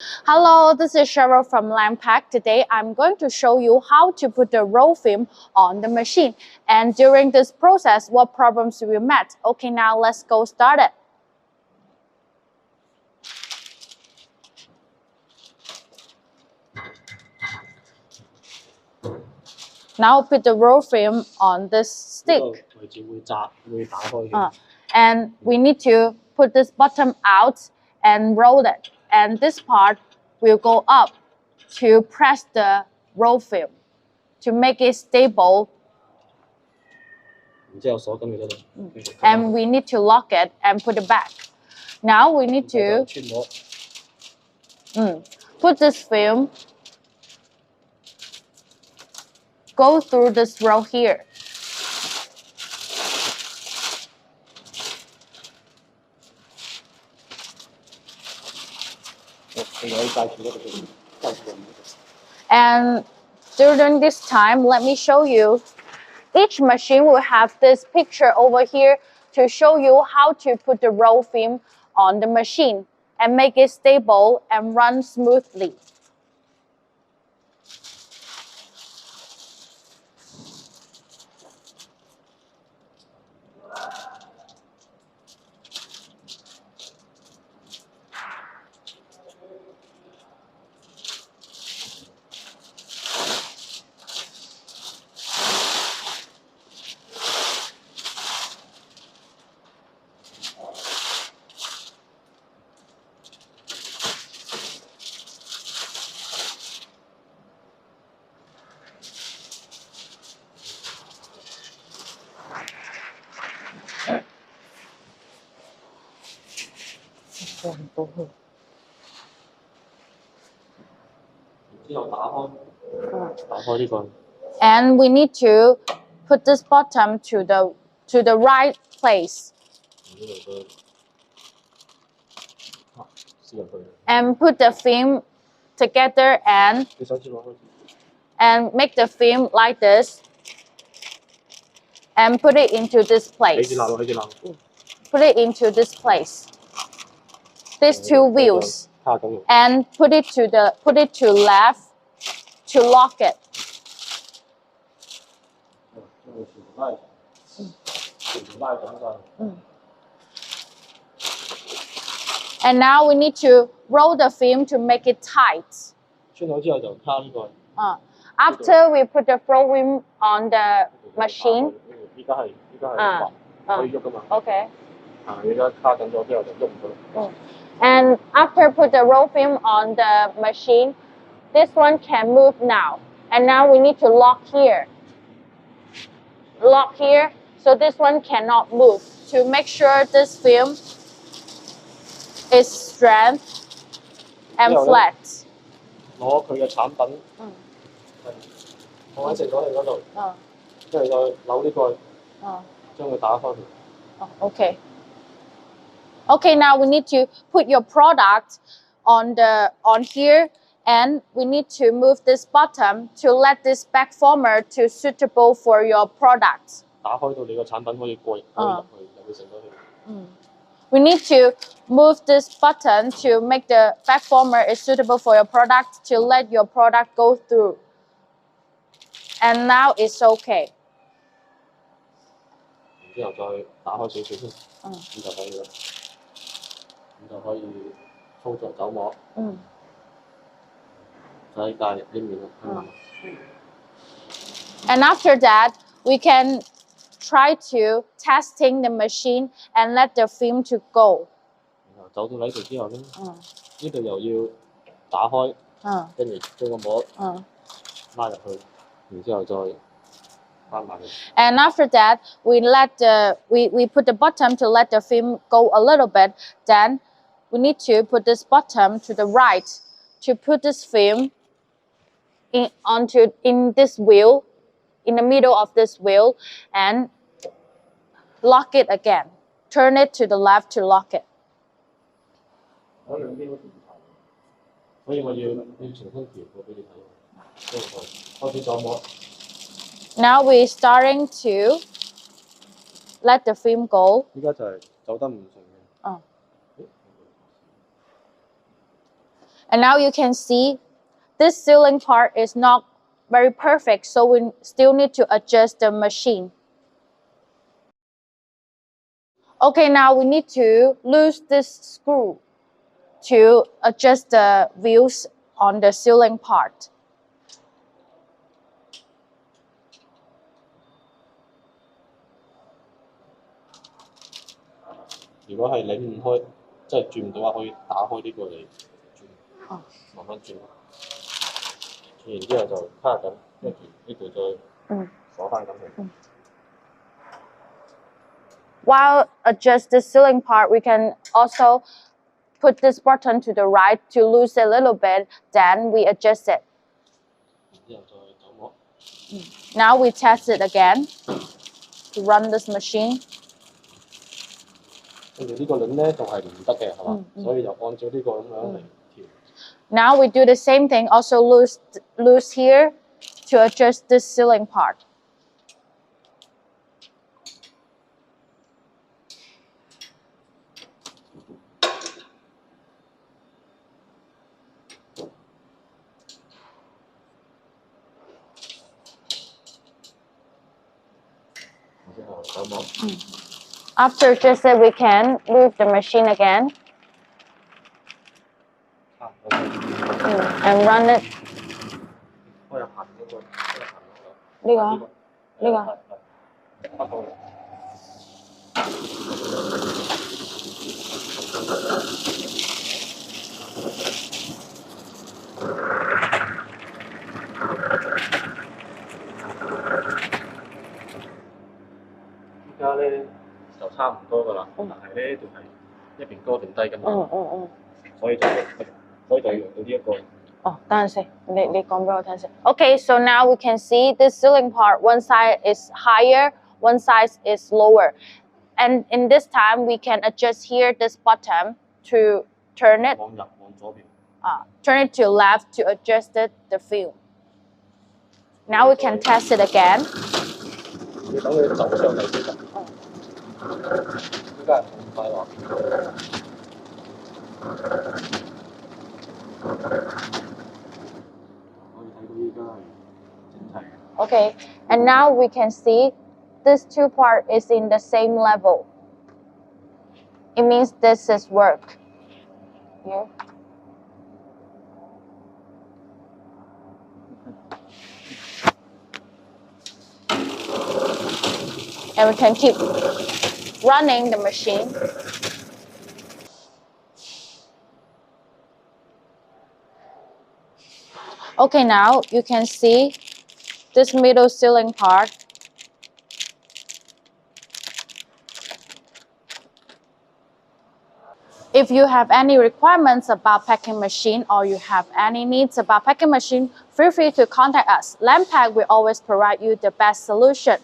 Hello, this is Cheryl from LandPack. Today I'm going to show you how to put the roll film on the machine. And during this process, what problems we met. Okay, now let's go started. Now put the roll film on this stick. And we need to put this bottom out and roll it. And this part will go up to press the roll film to make it stable. And we need to lock it and put it back. Now we need to put this film, go through this row here. And during this time, let me show you. Each machine will have this picture over here to show you how to put the roll film on the machine and make it stable and run smoothly. And we need to put this bottom to the right place. And put the film together and make the film like this. And put it into this place. Put it into this place. These two wheels. And put it to left to lock it. And now we need to roll the film to make it tight. After we put the roll film on the machine. Okay. And after put the roll film on the machine, this one can move now. And now we need to lock here. Lock here, so this one cannot move. To make sure this film is straight and flat. Okay. Okay, now we need to put your product on here, and we need to move this bottom to let this back former to suitable for your product. We need to move this button to make the back former is suitable for your product to let your product go through. And now it's okay. And after that, we can try to testing the machine and let the film to go. And after that, we put the bottom to let the film go a little bit. Then we need to put this bottom to the right to put this film in this wheel, in the middle of this wheel, and lock it again. Turn it to the left to lock it. Now we're starting to let the film go. And now you can see this ceiling part is not very perfect, so we still need to adjust the machine. Okay, now we need to lose this screw to adjust the views on the ceiling part.如果係擰唔開，即係轉唔到話，可以打開呢個嚟轉，慢慢轉。轉完之後就卡緊，跟住呢度再鎖翻緊佢。While adjust the ceiling part, we can also put this button to the right to lose a little bit, then we adjust it. Now we test it again to run this machine. 跟住呢個輪咧仲係唔得嘅，係嘛？所以就按照呢個咁樣嚟調。Now we do the same thing, also loose here to adjust this ceiling part. After adjusted, we can move the machine again and run it. 呢個 而家咧就差唔多㗎啦，但係咧仲係一邊高定低㗎嘛，所以就用到呢一個。等陣先，你講俾我聽先。Okay, so now we can see this ceiling part. One side is higher, one side is lower, and in this time we can adjust here this button to turn it. 往左邊。Turn it to left to adjust the film. Now we can test it again. 要等佢走上嚟先得。依家係好快喎。Okay, and now we can see this two part is in the same level. It means this is work. Here. And we can keep running the machine. Okay, now you can see this middle ceiling part. If you have any requirements about packing machine or you have any needs about packing machine, feel free to contact us. LandPack will always provide you the best solution.